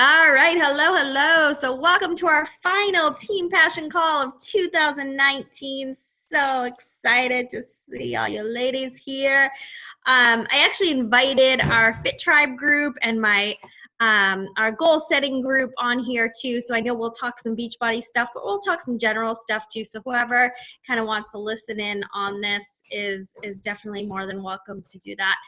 All right, hello, hello. So welcome to our final Team Passion call of 2019. So excited to see all you ladies here. I actually invited our Fit Tribe group and my our goal setting group on here too. So I know we'll talk some Beachbody stuff, but we'll talk some general stuff too. So whoever kind of wants to listen in on this is definitely more than welcome to do that.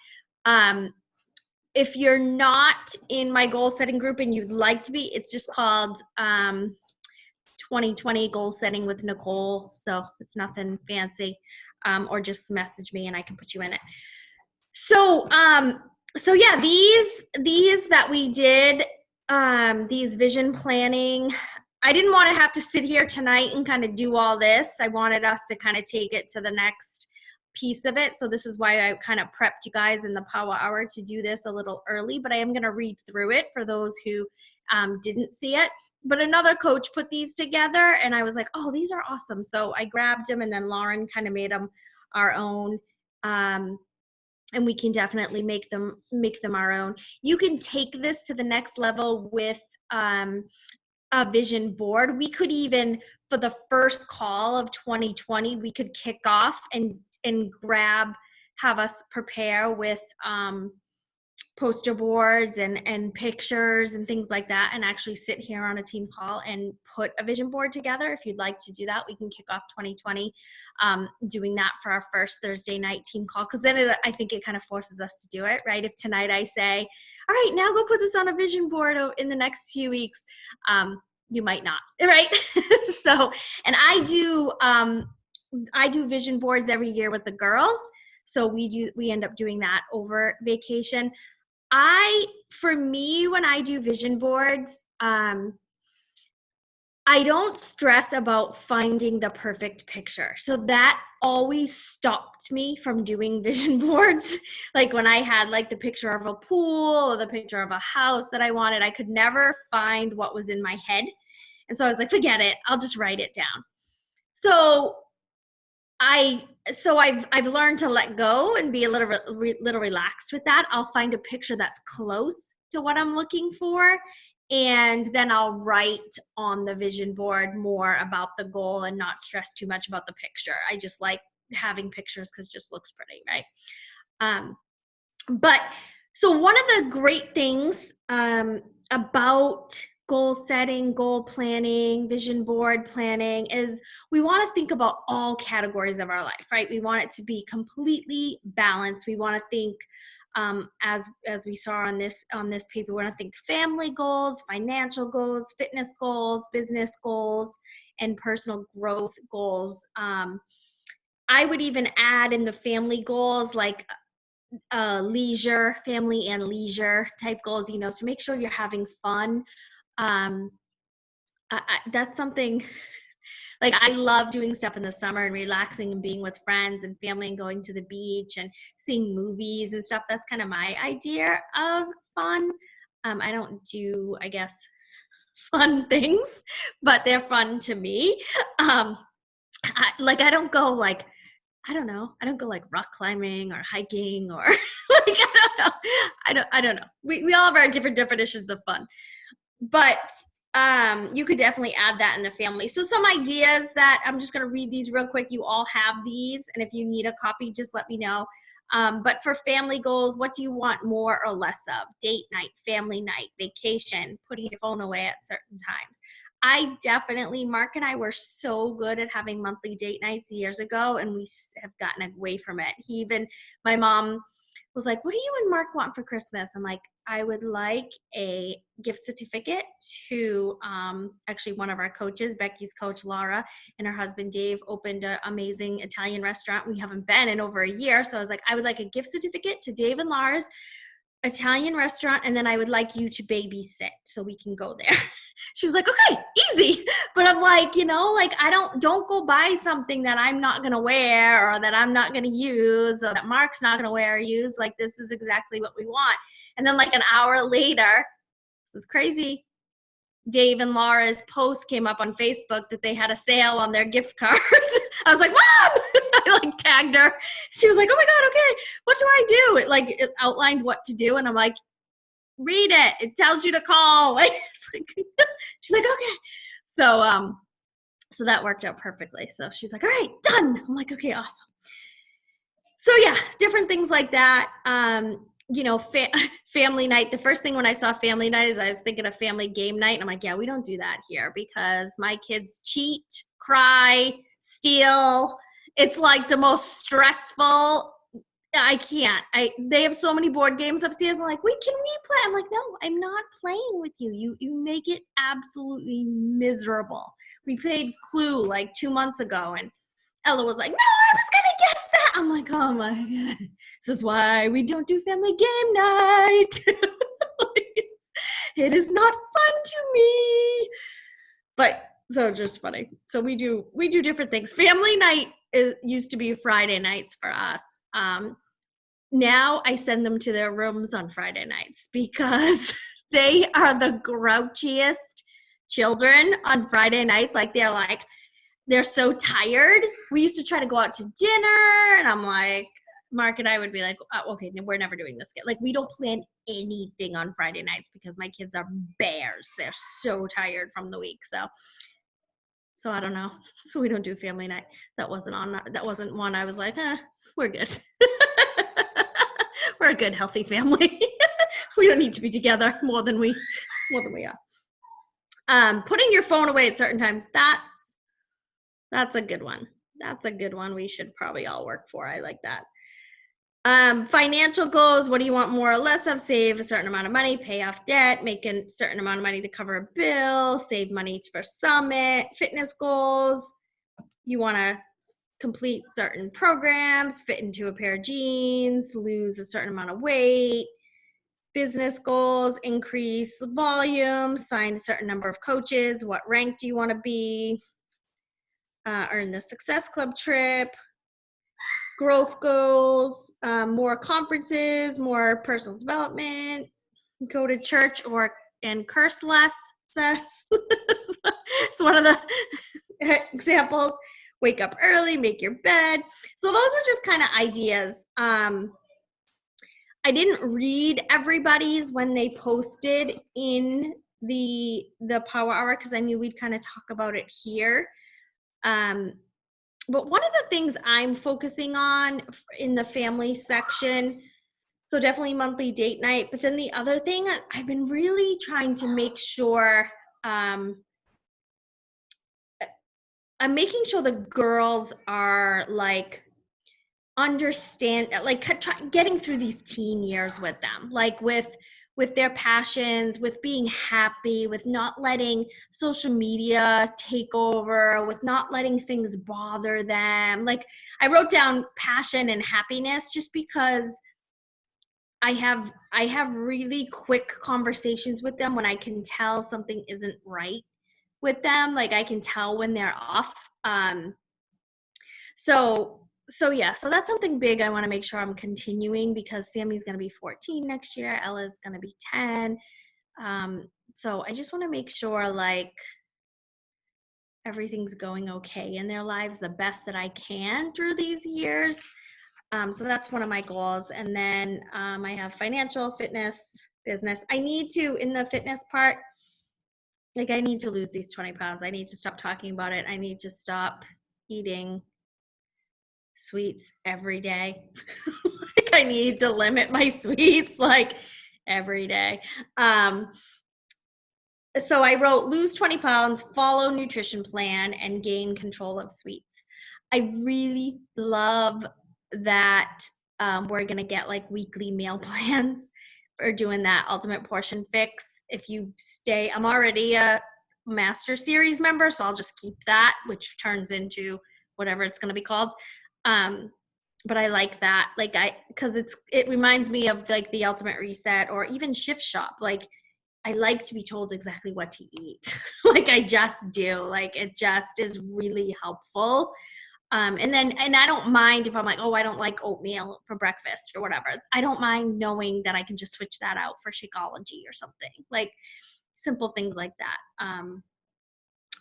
If you're not in my goal setting group and you'd like to be, it's just called 2020 Goal Setting with Nicole. So it's nothing fancy. Or just message me and I can put you in it. So yeah, these that we did, these vision planning, I didn't want to have to sit here tonight and kind of do all this. I wanted us to kind of take it to the next piece of it. So this is why I kind of prepped you guys in the power hour to do this a little early, but I am going to read through it for those who didn't see it. But another coach put these together and I was like, oh, these are awesome. So I grabbed them and then Lauren kind of made them our own. And we can definitely make them our own. You can take this to the next level with a vision board. We could even, for the first call of 2020, we could kick off and have us prepare with poster boards and pictures and things like that, and actually sit here on a team call and put a vision board together. If you'd like to do that, we can kick off 2020 doing that for our first Thursday night team call, because then I think it kind of forces us to do it, right? If tonight I say, all right, now go put this on a vision board in the next few weeks, you might not, right? So, and I do vision boards every year with the girls. So we end up doing that over vacation. For me, when I do vision boards, I don't stress about finding the perfect picture. So that always stopped me from doing vision boards. Like when I had like the picture of a pool or the picture of a house that I wanted, I could never find what was in my head. And so I was like, forget it, I'll just write it down. So I've learned to let go and be a little relaxed with that. I'll find a picture that's close to what I'm looking for, and then I'll write on the vision board more about the goal and not stress too much about the picture. I just like having pictures because it just looks pretty, right? But so one of the great things about goal setting, goal planning, vision board planning is we want to think about all categories of our life, right? We want it to be completely balanced. We want to think, as we saw on this paper, we want to think family goals, financial goals, fitness goals, business goals, and personal growth goals. I would even add in the family goals like leisure, family and leisure type goals, to make sure you're having fun. That's something like I love doing stuff in the summer and relaxing and being with friends and family and going to the beach and seeing movies and stuff. That's kind of my idea of fun. I don't do, I guess, fun things, but they're fun to me. I don't go like, I don't go like rock climbing or hiking or like, I don't know. We all have our different definitions of fun, but you could definitely add that in the family. So some ideas that I'm just going to read these real quick. You all have these, and if you need a copy, just let me know. But for family goals, what do you want more or less of? Date night, family night, vacation, putting your phone away at certain times. I definitely, Mark and I were so good at having monthly date nights years ago, and we have gotten away from it. My mom was like, what do you and Mark want for Christmas? I'm like, I would like a gift certificate to actually one of our coaches, Becky's coach, Laura, and her husband, Dave, opened an amazing Italian restaurant. We haven't been in over a year. So I was like, I would like a gift certificate to Dave and Laura's Italian restaurant, and then I would like you to babysit so we can go there. She was like, okay, easy. But I'm like, don't go buy something that I'm not going to wear or that I'm not going to use or that Mark's not going to wear or use. Like, this is exactly what we want. And then like an hour later, this is crazy, Dave and Laura's post came up on Facebook that they had a sale on their gift cards. I was like, Mom! I like tagged her. She was like, oh my God, okay, what do I do? It outlined what to do. And I'm like, read it. It tells you to call. Like, she's like, okay. So that worked out perfectly. So she's like, all right, done. I'm like, okay, awesome. So yeah, different things like that. Family night. The first thing when I saw family night is I was thinking of family game night. And I'm like, yeah, we don't do that here because my kids cheat, cry, steal. It's like the most stressful. I can't. They have so many board games upstairs. I'm like, can we play? I'm like, no, I'm not playing with you. You make it absolutely miserable. We played Clue like 2 months ago, and Ella was like, no, I was gonna guess that. I'm like, oh my God. This is why we don't do family game night. It is not fun to me. But so just funny. So we do different things. Family night used to be Friday nights for us. Now I send them to their rooms on Friday nights because they are the grouchiest children on Friday nights. They're so tired. We used to try to go out to dinner, and I'm like, Mark and I would be like, oh, okay, we're never doing this again. Like, we don't plan anything on Friday nights because my kids are bears. They're so tired from the week. So I don't know. So we don't do family night. That wasn't one I was like, we're good. We're a good, healthy family. We don't need to be together more than we are. Putting your phone away at certain times, that's a good one. That's a good one we should probably all work for. I like that. Financial goals. What do you want more or less of? Save a certain amount of money, pay off debt, make a certain amount of money to cover a bill, save money for summit. Fitness goals. You want to complete certain programs, fit into a pair of jeans, lose a certain amount of weight. Business goals, increase volume, sign a certain number of coaches. What rank do you want to be? Earn the Success Club trip. Growth goals, more conferences, more personal development, go to church and curse less. It's one of the examples. Wake up early, make your bed. So those were just kind of ideas. I didn't read everybody's when they posted in the Power Hour because I knew we'd kind of talk about it here. But one of the things I'm focusing on in the family section, so definitely monthly date night, but then the other thing I've been really trying to make sure, I'm making sure the girls are like getting through these teen years with them, like with their passions, with being happy, with not letting social media take over, with not letting things bother them. Like, I wrote down passion and happiness just because I have really quick conversations with them when I can tell something isn't right with them. Like, I can tell when they're off. So that's something big I want to make sure I'm continuing because Sammy's going to be 14 next year. Ella's going to be 10. So I just want to make sure like everything's going okay in their lives the best that I can through these years. So that's one of my goals. And then I have financial, fitness, business. I need to, in the fitness part, like I need to lose these 20 pounds. I need to stop talking about it. I need to stop eating sweets every day. Like, I need to limit my sweets like every day. So I wrote lose 20 pounds, follow nutrition plan, and gain control of sweets. I really love that we're going to get like weekly meal plans for doing that Ultimate Portion Fix. If you stay, I'm already a Master Series member, so I'll just keep that, which turns into whatever it's going to be called. But I like that, like because it reminds me of like the Ultimate Reset or even Shift Shop. Like, I like to be told exactly what to eat. Like, I just do. Like, it just is really helpful. And I don't mind if I'm like, oh, I don't like oatmeal for breakfast or whatever. I don't mind knowing that I can just switch that out for Shakeology or something, like simple things like that.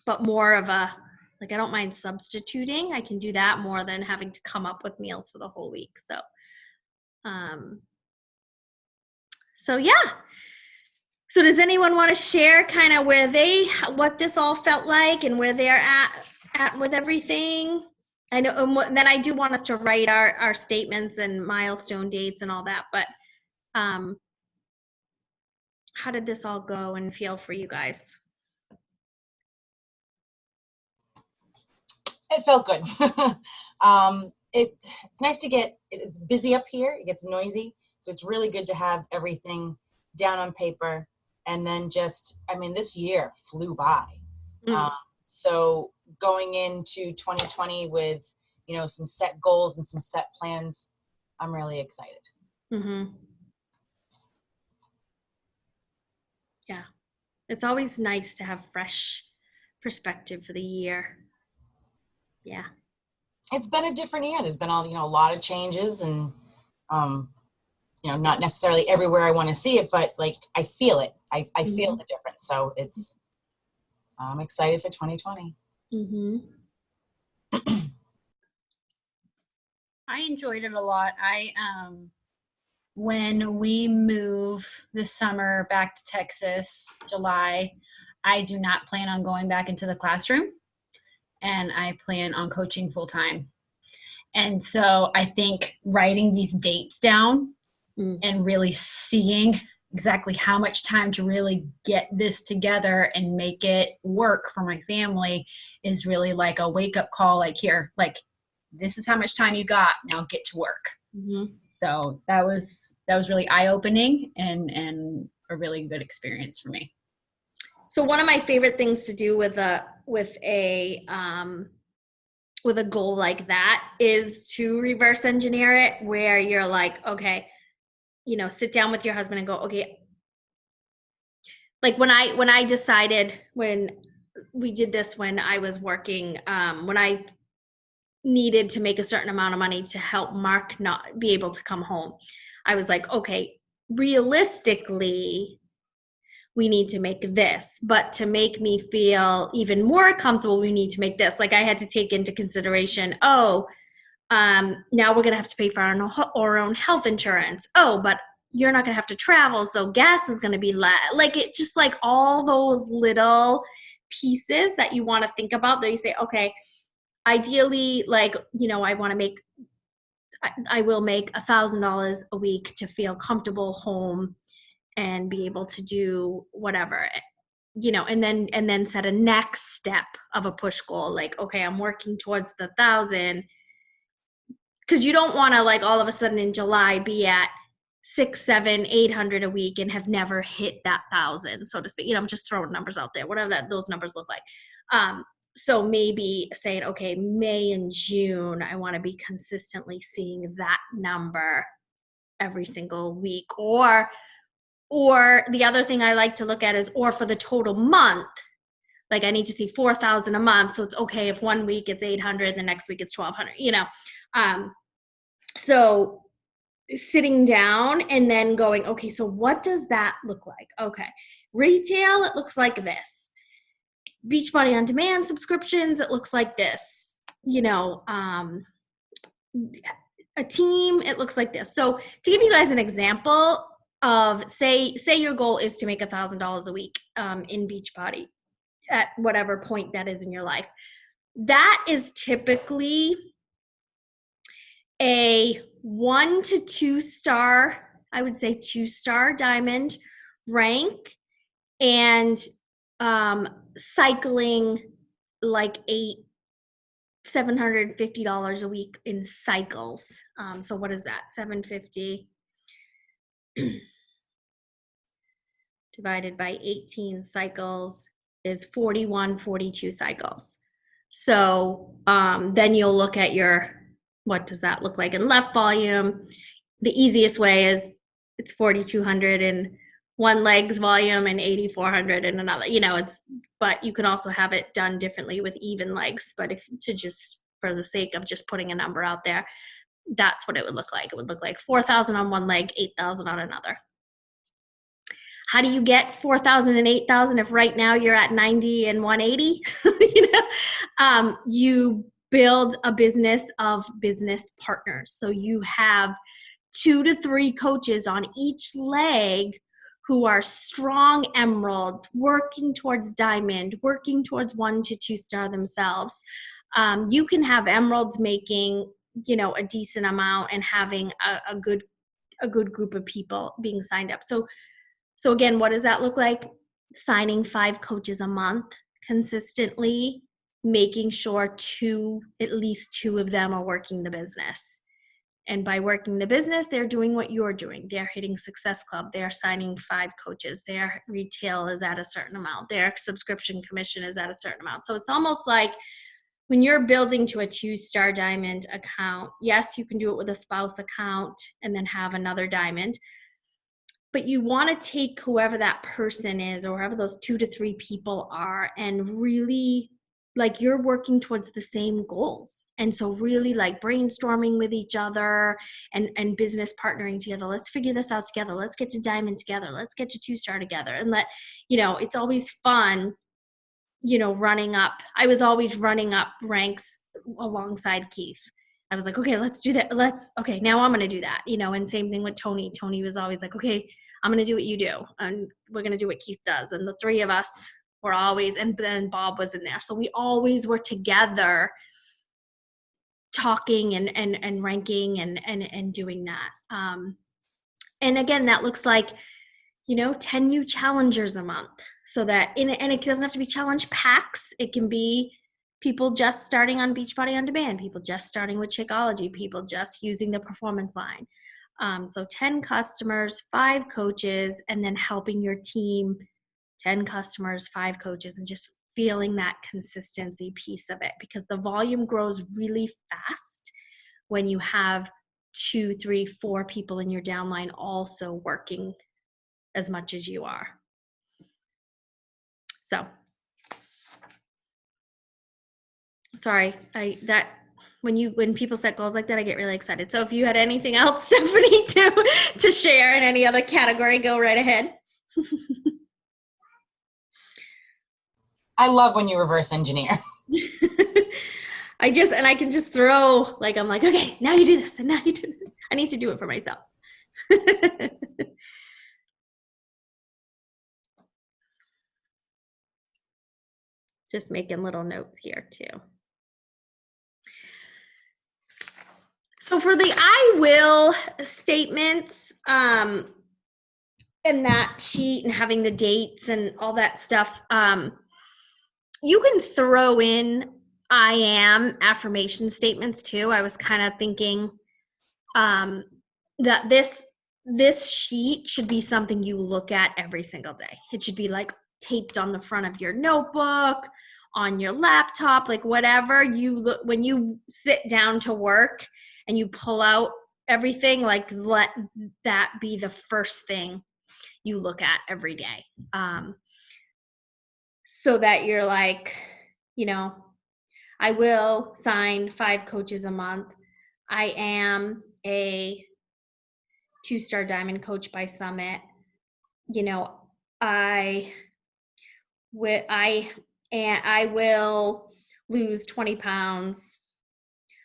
But more of a, like, I don't mind substituting. I can do that more than having to come up with meals for the whole week. So yeah. So does anyone want to share kind of what this all felt like and where they're at with everything? I know, and then I do want us to write our statements and milestone dates and all that, but how did this all go and feel for you guys? It felt good. It's nice to it's busy up here. It gets noisy. So it's really good to have everything down on paper. And then this year flew by. So going into 2020 with, some set goals and some set plans, I'm really excited. Mm-hmm. Yeah. It's always nice to have fresh perspective for the year. Yeah. It's been a different year. There's been a lot of changes and, not necessarily everywhere I want to see it, but like I feel it. I feel the difference. So I'm excited for 2020. Mm-hmm. I enjoyed it a lot. When we move this summer back to Texas, July, I do not plan on going back into the classroom, and I plan on coaching full time. And so I think writing these dates down and really seeing exactly how much time to really get this together and make it work for my family is really like a wake-up call, like, here, like, this is how much time you got, now get to work. Mm-hmm. So that was really eye-opening and a really good experience for me. So one of my favorite things to do with a goal like that is to reverse engineer it, where you're like, okay, sit down with your husband and go, okay, like when I decided, when we did this, when I was working, when I needed to make a certain amount of money to help Mark not be able to come home, I was like, okay, realistically, we need to make this, but to make me feel even more comfortable, we need to make this. Like I had to take into consideration, now we're going to have to pay for our own health insurance. Oh, but you're not going to have to travel, so gas is going to be less. Like it just like all those little pieces that you want to think about, that you say, okay, ideally, like, I want to I will make $1,000 a week to feel comfortable home and be able to do whatever, and then set a next step of a push goal. Like, okay, I'm working towards the 1,000, because you don't want to, like, all of a sudden in July be at 600, 700, 800 a week and have never hit that 1,000, so to speak. I'm just throwing numbers out there, whatever those numbers look like. So maybe saying, okay, May and June, I want to be consistently seeing that number every single week. Or the other thing I like to look at is, or for the total month, like I need to see 4,000 a month. So it's okay if one week it's 800, the next week it's 1,200, so sitting down and then going, okay, so what does that look like? Okay, retail, it looks like this. Beachbody On Demand subscriptions, it looks like this. A team, it looks like this. So to give you guys an example of, say your goal is to make $1,000 a week in Beachbody at whatever point that is in your life. That is typically a 1 to 2 star, I would say 2-star diamond rank, and cycling like $750 a week in cycles. So what is that? 750 divided by 18 cycles is 42 cycles. So then you'll look at what does that look like in left volume? The easiest way is it's 4,200 in one leg's volume and 8,400 in another. But you can also have it done differently with even legs. But for the sake of just putting a number out there, that's what it would look like. It would look like 4,000 on one leg, 8,000 on another. How do you get 4,000 and 8,000 if right now you're at 90 and 180? You build a business of business partners. So you have 2 to 3 coaches on each leg who are strong emeralds, working towards diamond, working towards 1 to 2 star themselves. You can have emeralds making, a decent amount and having a good group of people being signed up. So again, what does that look like? Signing 5 coaches a month consistently, making sure at least 2 of them are working the business. And by working the business, they're doing what you're doing. They're hitting Success Club. They're signing 5 coaches. Their retail is at a certain amount. Their subscription commission is at a certain amount. So it's almost like when you're building to a 2-star diamond account, yes, you can do it with a spouse account and then have another diamond. But you want to take whoever that person is or whoever those 2 to 3 people are and really like you're working towards the same goals. And so really like brainstorming with each other and business partnering together. Let's figure this out together. Let's get to diamond together. Let's get to 2-star together. And it's always fun, running up. I was always running up ranks alongside Keith. I was like, okay, let's do that. Okay, now I'm going to do that, and same thing with Tony. Tony was always like, okay, I'm going to do what you do. And we're going to do what Keith does. And the 3 of us were always, and then Bob was in there. So we always were together talking and ranking and doing that. And again, that looks like, 10 new challengers a month. So that, and it doesn't have to be challenge packs. It can be people just starting on Beachbody On Demand, people just starting with Shakeology, people just using the performance line. So 10 customers, 5 coaches, and then helping your team, 10 customers, 5 coaches, and just feeling that consistency piece of it, because the volume grows really fast when you have 2, 3, 4 people in your downline also working as much as you are. So, sorry, when people set goals like that, I get really excited. So if you had anything else, Stephanie, to share in any other category, go right ahead. I love when you reverse engineer. I can just throw, I'm like, okay, now you do this and now you do this. I need to do it for myself. Just making little notes here too. So for the I will statements, and that sheet and having the dates and all that stuff, you can throw in I am affirmation statements too. I was kind of thinking that this sheet should be something you look at every single day. It should be like taped on the front of your notebook, on your laptop, like whatever you look when you sit down to work and you pull out everything, like let that be the first thing you look at every day. So that you're like, I will sign 5 coaches a month. I am a 2-star diamond coach by Summit. I will lose 20 pounds.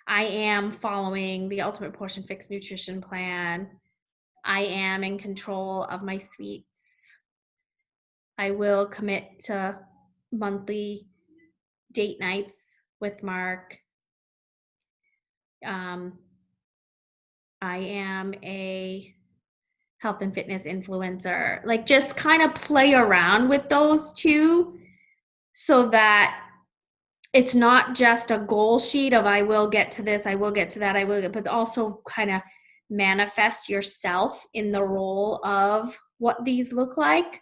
I am following the Ultimate Portion Fix nutrition plan. I am in control of my sweets. I will commit to monthly date nights with Mark. I am a health and fitness influencer. Like just kind of play around with those 2 so that it's not just a goal sheet of I will get to this, I will get to that, but also kind of manifest yourself in the role of what these look like.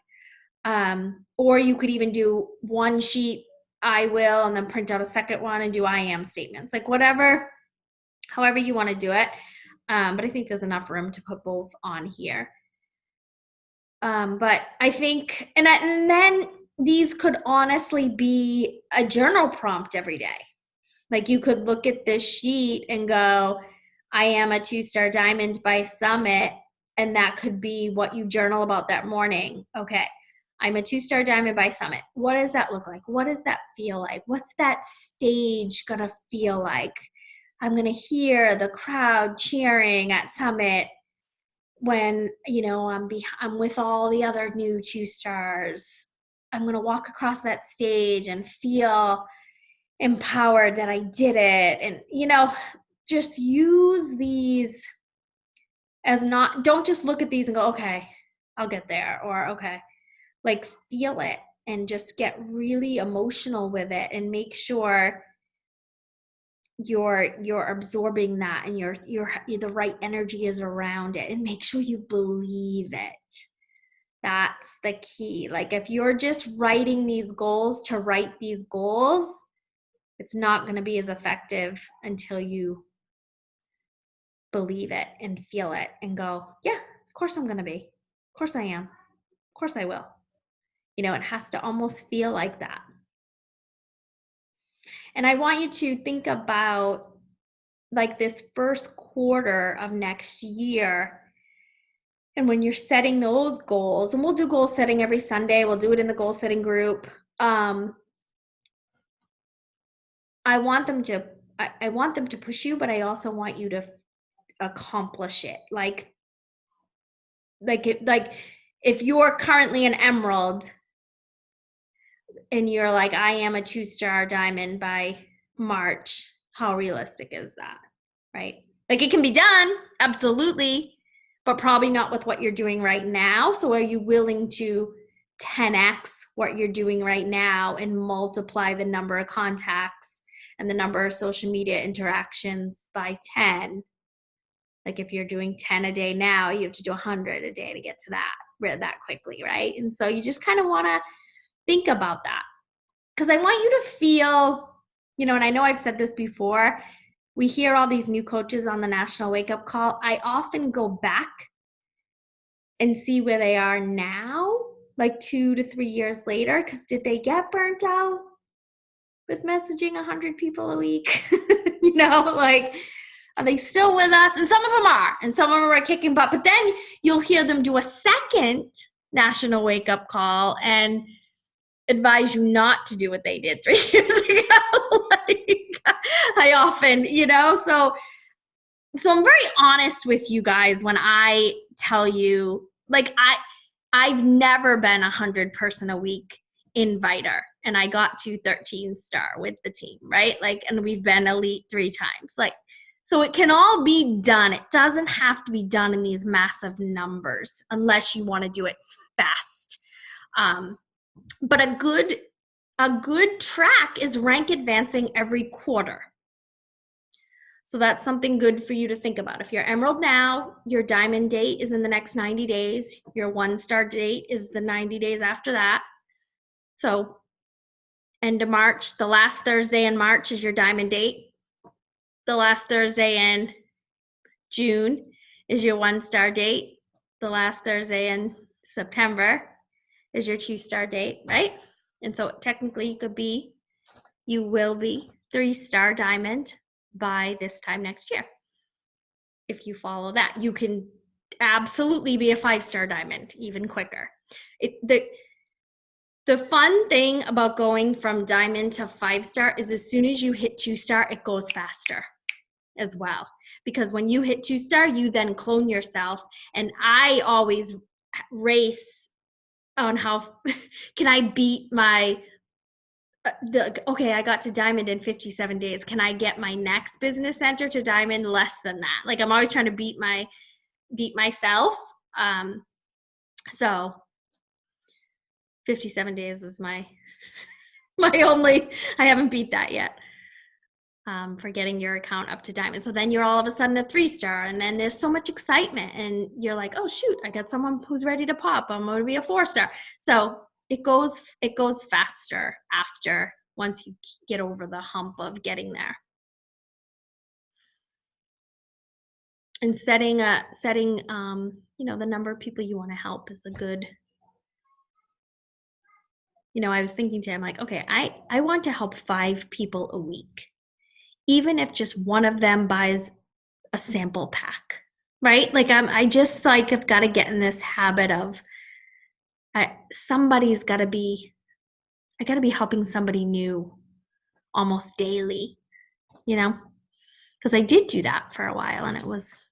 Or you could even do one sheet, I will, and then print out a second one and do I am statements, like however you want to do it. But I think there's enough room to put both on here. But I think, and then these could honestly be a journal prompt every day. Like you could look at this sheet and go, I am a 2-star diamond by Summit. And that could be what you journal about that morning. Okay, I'm a 2-star diamond by Summit. What does that look like? What does that feel like? What's that stage gonna feel like? I'm gonna hear the crowd cheering at Summit. when, I'm with all the other new 2-stars, I'm going to walk across that stage and feel empowered that I did it. And, just use these as don't just look at these and go, okay, I'll get there, or okay, like feel it and just get really emotional with it and make sure you're absorbing that and you're the right energy is around it, and make sure you believe it. That's the key. Like if you're just writing these goals to write these goals, it's not going to be as effective until you believe it and feel it and go, yeah, of course I'm going to be. Of course I am. Of course I will. It has to almost feel like that. And I want you to think about like this first quarter of next year. And when you're setting those goals, and we'll do goal setting every Sunday, we'll do it in the goal setting group. I want them to push you, but I also want you to accomplish it. Like if you're currently an emerald and you're like, I am a 2-star diamond by March, how realistic is that? Right? Like it can be done, absolutely, but probably not with what you're doing right now. So are you willing to 10x what you're doing right now and multiply the number of contacts and the number of social media interactions by 10? Like if you're doing 10 a day now, you have to do 100 a day to get to that quickly, right? And so you just kind of want to think about that. Because I want you to feel, and I know I've said this before, we hear all these new coaches on the National Wake Up Call. I often go back and see where they are now, like 2 to 3 years later, because did they get burnt out with messaging 100 people a week? Like, are they still with us? And some of them are, and some of them are kicking butt. But then you'll hear them do a second National Wake Up Call and advise you not to do what they did 3 years ago. I often, so I'm very honest with you guys when I tell you, like, I've never been 100-person a week inviter, and I got to 13-star with the team, right? Like, and we've been elite 3 times. Like, so it can all be done. It doesn't have to be done in these massive numbers unless you want to do it fast. But a good track is rank advancing every quarter. So that's something good for you to think about. If you're emerald now, your diamond date is in the next 90 days. Your 1-star date is the 90 days after that. So end of March, the last Thursday in March is your diamond date. The last Thursday in June is your 1-star date. The last Thursday in September is your 2-star date, right? And so technically you will be 3-star diamond by this time next year. If you follow that, you can absolutely be a 5-star diamond even quicker. The fun thing about going from diamond to 5-star is as soon as you hit 2-star, it goes faster as well. Because when you hit 2-star, you then clone yourself. And I always race on how can I beat my okay, I got to diamond in 57 days. Can I get my next business center to diamond less than that? Like, I'm always trying to beat myself. So 57 days was my only, I haven't beat that yet. For getting your account up to diamond. So then you're all of a sudden a 3-star, and then there's so much excitement, and you're like, oh shoot, I got someone who's ready to pop. I'm going to be a 4-star. So it goes faster after, once you get over the hump of getting there. And setting the number of people you want to help is a good. I was thinking to him, like, okay, I want to help 5 people a week. Even if just one of them buys a sample pack, right? Like I just like have got to get in this habit of somebody's got to be, I got to be helping somebody new almost daily, because I did do that for a while and it was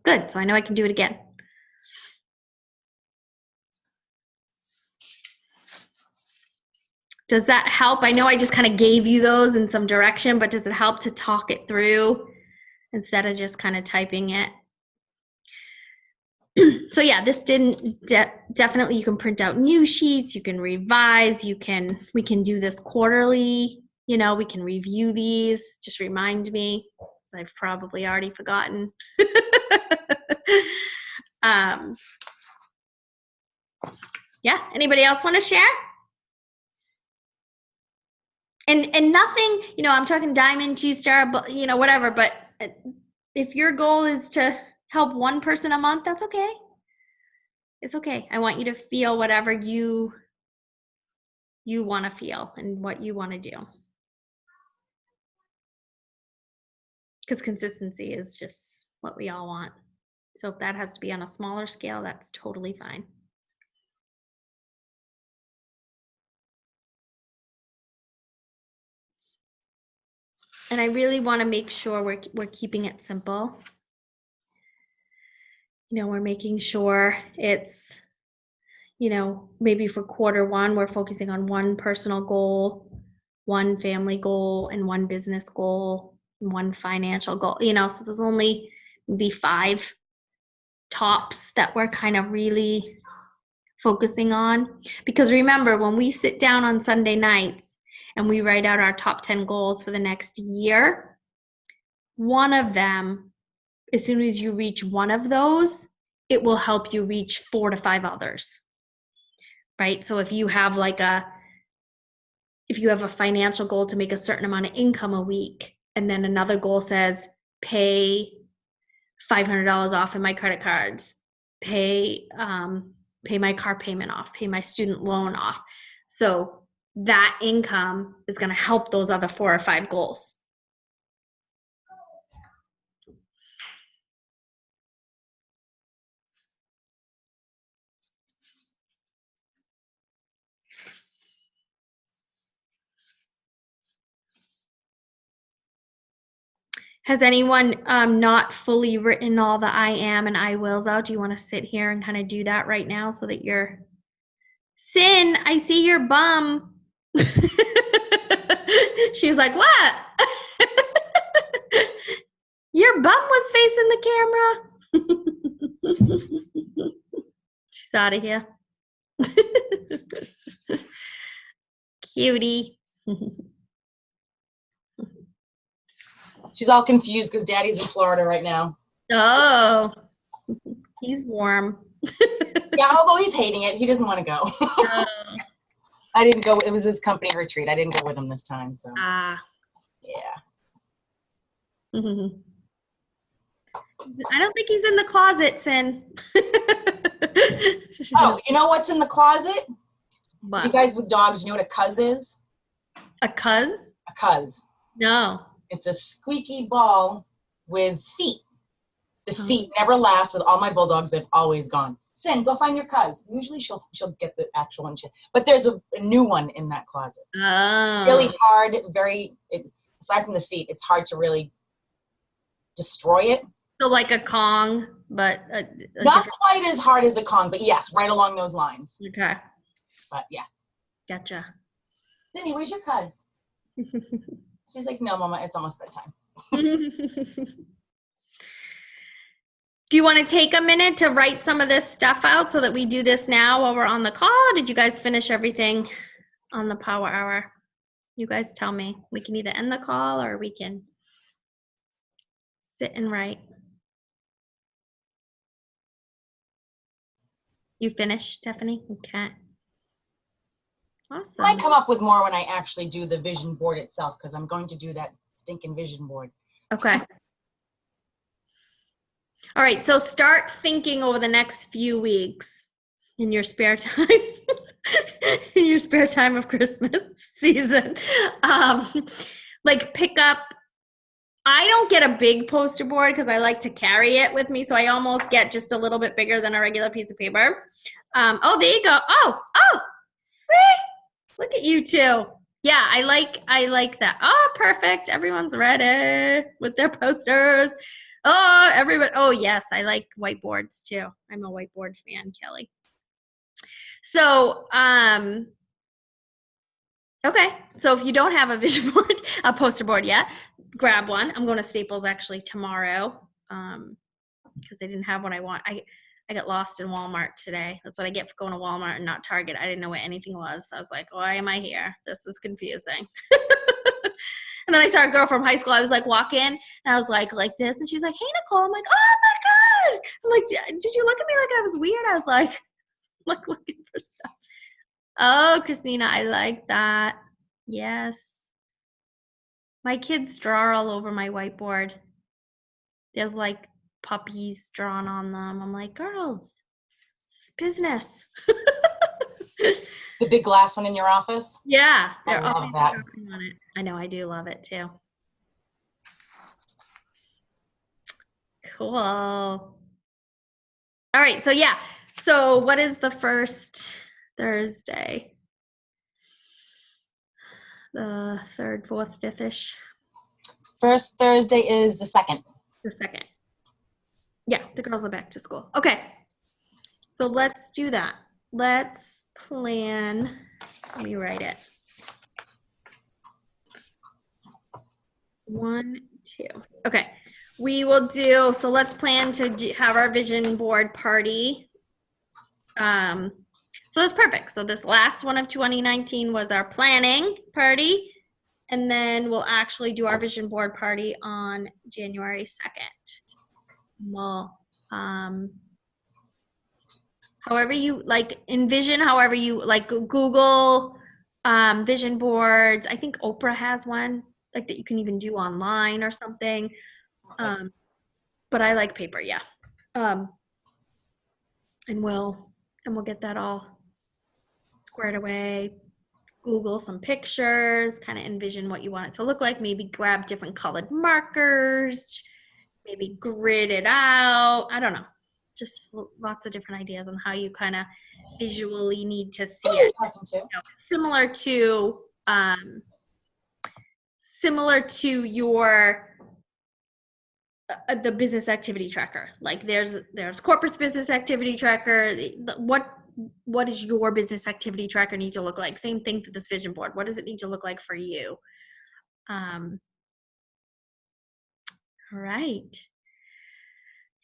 good. So I know I can do it again. Does that help? I know I just kind of gave you those in some direction, but does it help to talk it through instead of just kind of typing it? So yeah, this didn't definitely, you can print out new sheets, you can revise, we can do this quarterly, we can review these, just remind me, because I've probably already forgotten. Yeah, anybody else want to share? And nothing, I'm talking diamond, 2-star, but whatever, but if your goal is to help one person a month, that's okay. It's okay. I want you to feel whatever you want to feel and what you want to do. Because consistency is just what we all want. So if that has to be on a smaller scale, that's totally fine. And I really want to make sure we're keeping it simple. We're making sure it's, maybe for quarter one, we're focusing on one personal goal, one family goal, and one business goal, and one financial goal, so there's only maybe 5 tops that we're kind of really focusing on. Because remember, when we sit down on Sunday nights and we write out our top 10 goals for the next year, one of them, as soon as you reach one of those, it will help you reach 4 to 5 others, right? So if you have a financial goal to make a certain amount of income a week, and then another goal says pay $500 off in my credit cards, pay my car payment off, pay my student loan off. So that income is going to help those other 4 or 5 goals. Has anyone not fully written all the I am and I wills out? Do you want to sit here and kind of do that right now so that you're Sin, I see your bum. She's like, what? Your bum was facing the camera. She's out of here. Cutie. She's all confused because Daddy's in Florida right now. Oh, he's warm. Yeah, although he's hating it, he doesn't want to go. I didn't go. It was his company retreat. I didn't go with him this time. So. Yeah. I don't think he's in the closet, Sin. Oh, you know what's in the closet? What? You guys with dogs, you know what a cuz is? A cuz? A cuz. No. It's a squeaky ball with feet. The feet never last. With all my bulldogs, they've always gone. Sin, go find your cuz. Usually she'll get the actual one. But there's a new one in that closet. Oh. Really hard, aside from the feet, it's hard to really destroy it. So like a Kong, but not quite as hard as a Kong, but yes, right along those lines. Okay. But yeah. Gotcha. Cindy, where's your cuz? She's like, no, Mama, it's almost bedtime. Do you want to take a minute to write some of this stuff out so that we do this now while we're on the call? Or did you guys finish everything on the power hour? You guys tell me. We can either end the call or we can sit and write. You finished, Stephanie? Okay. Awesome. I come up with more when I actually do the vision board itself, because I'm going to do that stinking vision board. Okay. All right, so start thinking over the next few weeks in your spare time, in your spare time of Christmas season. Like pick up, I don't get a big poster board because I like to carry it with me, so I almost get just a little bit bigger than a regular piece of paper. Oh, there you go. Oh, see? Look at you two. Yeah, I like that. Oh, perfect. Everyone's ready with their posters. Oh, everybody. Oh, yes. I like whiteboards too. I'm a whiteboard fan, Kelly. So, Okay, so if you don't have a vision board, a poster board yet, grab one. I'm going to Staples actually tomorrow because I didn't have what I want. I got lost in Walmart today. That's what I get for going to Walmart and not Target. I didn't know what anything was. I was like, why am I here? This is confusing. And then I saw a girl from high school. I was like, walk in, and I was like this, and she's like, hey Nicole. I'm like, oh my god. I'm like, did you look at me like I was weird? I was like looking for stuff. Oh, Christina, I like that. Yes. My kids draw all over my whiteboard. There's like puppies drawn on them. I'm like, girls, it's business. The big glass one in your office? Yeah, I they're love always that. working on it. I know, I do love it too. Cool. All right, so yeah. So what is the first Thursday? The third, fourth, fifth-ish? First Thursday is the 2nd. The second. Yeah, the girls are back to school. Okay. So let's do that. Let's plan. Let me write it. 1, 2. Okay. We will do, so let's plan to have our vision board party. So that's perfect. So this last one of 2019 was our planning party. And then we'll actually do our vision board party on January 2nd. We'll, however you like, envision, however you like, Google vision boards. I think Oprah has one like that you can even do online or something. But I like paper, yeah. And we'll get that all squared away. Google some pictures, kind of envision what you want it to look like. Maybe grab different colored markers, maybe grid it out. I don't know. Just lots of different ideas on how you kind of visually need to see it. You know, similar to your the business activity tracker. Like there's corporate business activity tracker. What does your business activity tracker need to look like? Same thing for this vision board. What does it need to look like for you? All right.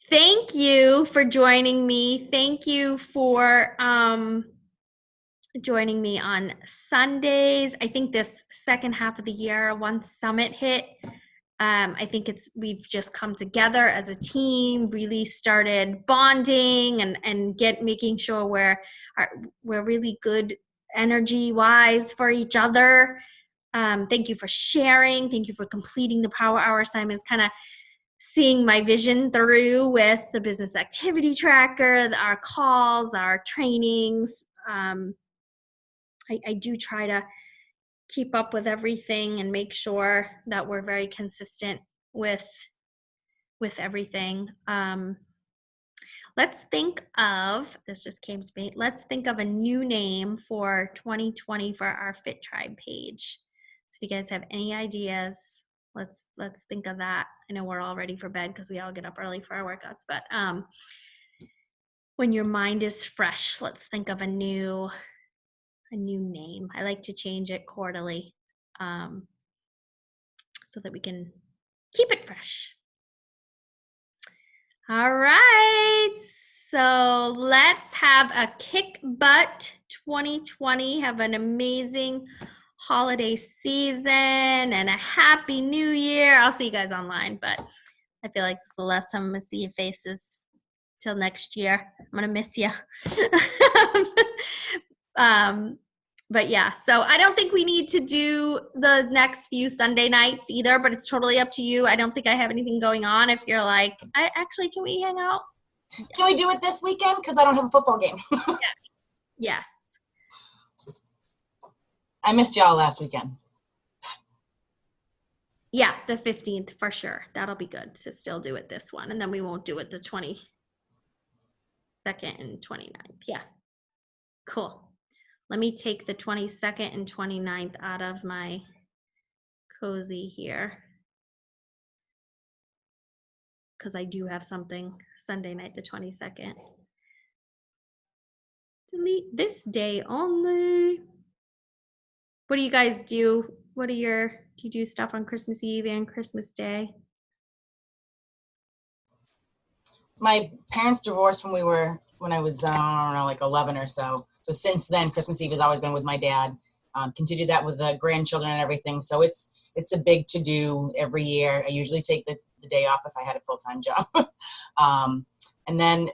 Thank you for joining me. Thank you for joining me on Sundays. I think this second half of the year, once Summit hit, I think we've just come together as a team, really started bonding and making sure we're really good energy wise for each other. Thank you for sharing. Thank you for completing the Power Hour assignments, kind of seeing my vision through with the business activity tracker, our calls, our trainings. I do try to keep up with everything and make sure that we're very consistent with everything. Let's think of, this just came to me, let's think of a new name for 2020 for our Fit Tribe page. So if you guys have any ideas, let's think of that. I know we're all ready for bed because we all get up early for our workouts, but when your mind is fresh, let's think of a new name. I like to change it quarterly so that we can keep it fresh. All right, so let's have a kick butt 2020. Have an amazing holiday season and a happy new year. I'll see you guys online, but I feel like this is the last time I'm gonna see your faces till next year. I'm gonna miss you. But yeah, so I don't think we need to do the next few Sunday nights either, but it's totally up to you. I don't think I have anything going on. If you're like, can we hang out? Can we do it this weekend? Because I don't have a football game. Yes. I missed y'all last weekend. Yeah, the 15th for sure. That'll be good to still do it this one. And then we won't do it the 22nd and 29th. Yeah. Cool. Let me take the 22nd and 29th out of my cozy here. Because I do have something Sunday night, the 22nd. Delete this day only. What do you guys do? Do you do stuff on Christmas Eve and Christmas Day? My parents divorced when I was, I don't know, like 11 or so. So since then, Christmas Eve has always been with my dad. Continue that with the grandchildren and everything. So it's a big to do every year. I usually take the day off if I had a full-time job. And then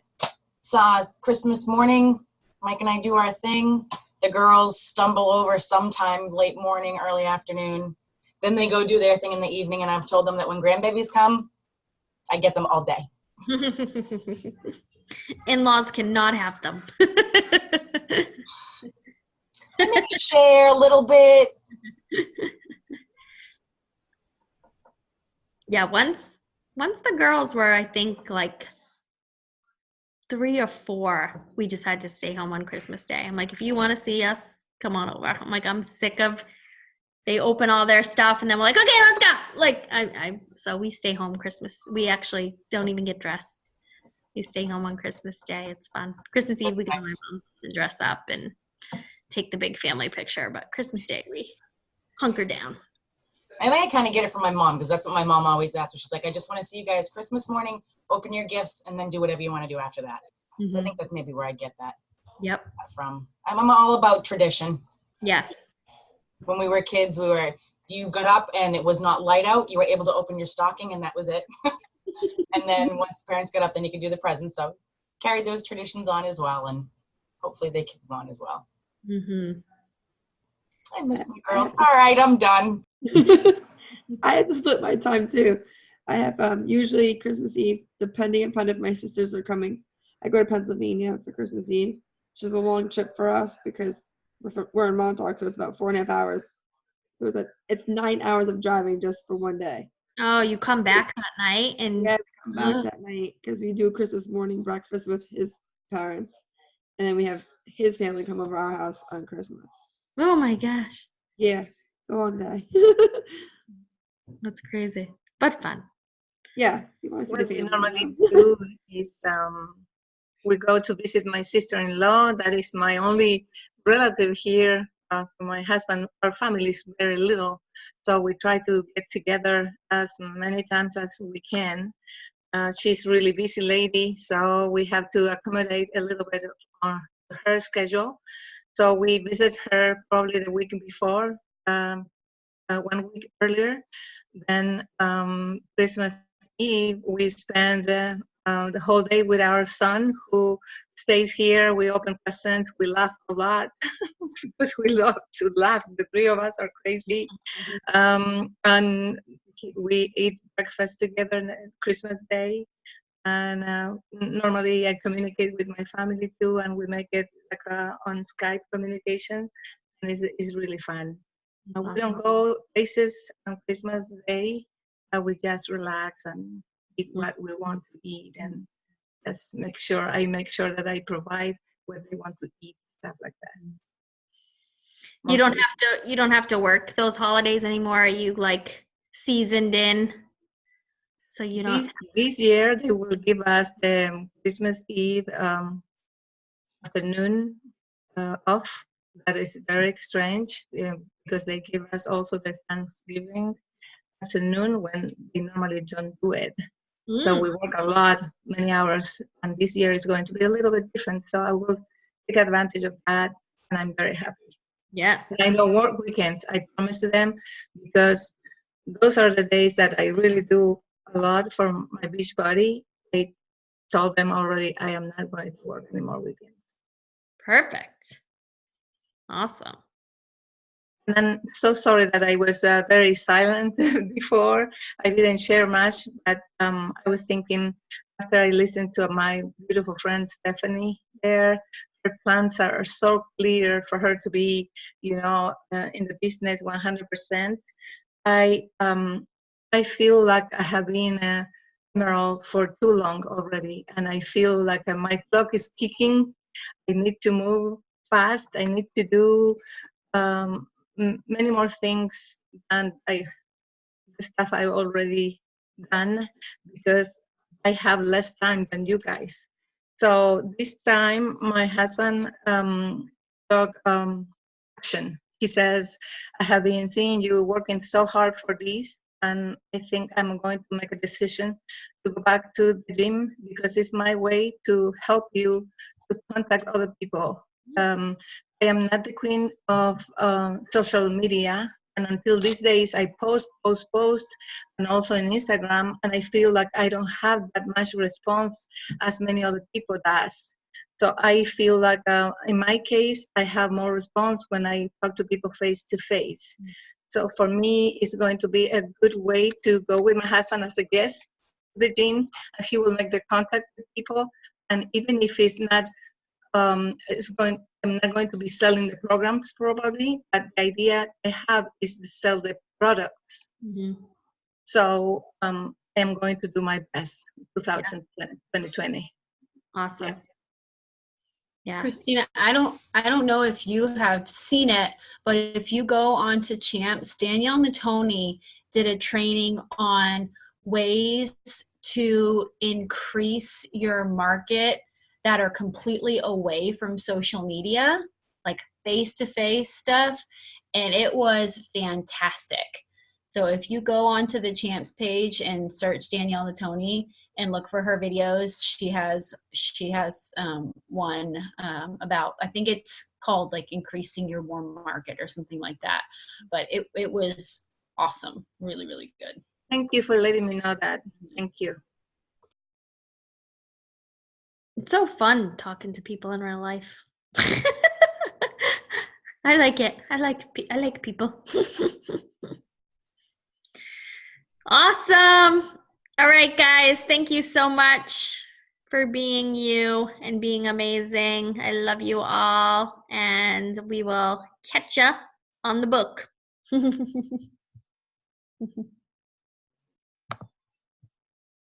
Christmas morning, Mike and I do our thing. The girls stumble over sometime late morning, early afternoon. Then they go do their thing in the evening. And I've told them that when grandbabies come, I get them all day. In-laws cannot have them. Maybe share a little bit. Yeah, once the girls were, I think, like 3 or 4, we decided to stay home on Christmas Day. I'm like, if you want to see us, come on over. I'm like, I'm sick of, they open all their stuff and then we're like, okay, let's go. Like, so we stay home Christmas. We actually don't even get dressed. We stay home on Christmas Day. It's fun. Christmas Eve, we go to my mom and dress up and take the big family picture. But Christmas Day, we hunker down. I think I kind of get it from my mom because that's what my mom always asks. She's like, I just want to see you guys Christmas morning, open your gifts, and then do whatever you want to do after that. Mm-hmm. So I think that's maybe where I get that from. I'm all about tradition. Yes. When we were kids, you got up and it was not light out. You were able to open your stocking and that was it. And then once parents got up, then you could do the presents. So carried those traditions on as well. And hopefully they keep them on as well. Mm-hmm. I miss my girls. All right, I'm done. I had to split my time too. I have usually Christmas Eve, depending upon if my sisters are coming. I go to Pennsylvania for Christmas Eve, which is a long trip for us because we're in Montauk, so it's about 4.5 hours. So it's 9 hours of driving just for one day. Oh, you come back that night and yeah, we come back that night because we do Christmas morning breakfast with his parents, and then we have his family come over our house on Christmas. Oh my gosh. Yeah, it's a long day. That's crazy, but fun. Yeah. You want to see What the we family, normally you know? do is we go to visit my sister-in-law. That is my only relative here. My husband, our family is very little, so we try to get together as many times as we can. She's really busy lady, so we have to accommodate a little bit on her schedule. So we visit her probably the week before, 1 week earlier. Then Christmas Eve, we spend the whole day with our son who stays here. We open presents, we laugh a lot because we love to laugh. The 3 of us are crazy. And we eat breakfast together on Christmas Day. And normally I communicate with my family too, and we make it like on Skype communication, and it's really fun. We don't go places on Christmas Day. We just relax and eat what we want to eat, and just make sure that I provide what they want to eat, stuff like that. You don't have to work those holidays anymore. Are you like seasoned in? So you don't. This year they will give us the Christmas Eve afternoon off. That is very strange because they give us also the Thanksgiving afternoon when they normally don't do it. So we work a lot, many hours, and this year it's going to be a little bit different. So I will take advantage of that, and I'm very happy. Yes. And I don't work weekends, I promise to them, because those are the days that I really do a lot for my beach body. I told them already I am not going to work anymore weekends. Perfect. Awesome. And I'm so sorry that I was very silent before. I didn't share much, but I was thinking after I listened to my beautiful friend Stephanie there, her plans are so clear for her to be, in the business 100%. I feel like I have been a Emerald for too long already, and I feel like my clock is ticking. I need to move fast. I need to do many more things than the stuff I've already done, because I have less time than you guys. So this time my husband took action. he says, I have been seeing you working so hard for this, and I think I'm going to make a decision to go back to the gym because it's my way to help you to contact other people. I am not the queen of social media, and until these days, I post, and also in Instagram, and I feel like I don't have that much response as many other people does. So I feel like in my case, I have more response when I talk to people face to face. So for me, it's going to be a good way to go with my husband as a guest to the gym, and he will make the contact with people. And even if it's not, I'm not going to be selling the programs probably, but the idea I have is to sell the products. So I am going to do my best 2020. Awesome. Yeah. Christina, I don't know if you have seen it, but if you go onto Champs, Danielle Natoni did a training on ways to increase your market that are completely away from social media, like face-to-face stuff, and it was fantastic. So if you go onto the Champs page and search Danielle Natoni and look for her videos, she has one about, I think it's called like increasing your warm market or something like that. But it was awesome, really, really good. Thank you for letting me know that. Thank you. It's so fun talking to people in real life. I like it. I like people. Awesome. All right, guys. Thank you so much for being you and being amazing. I love you all, and we will catch ya on the book.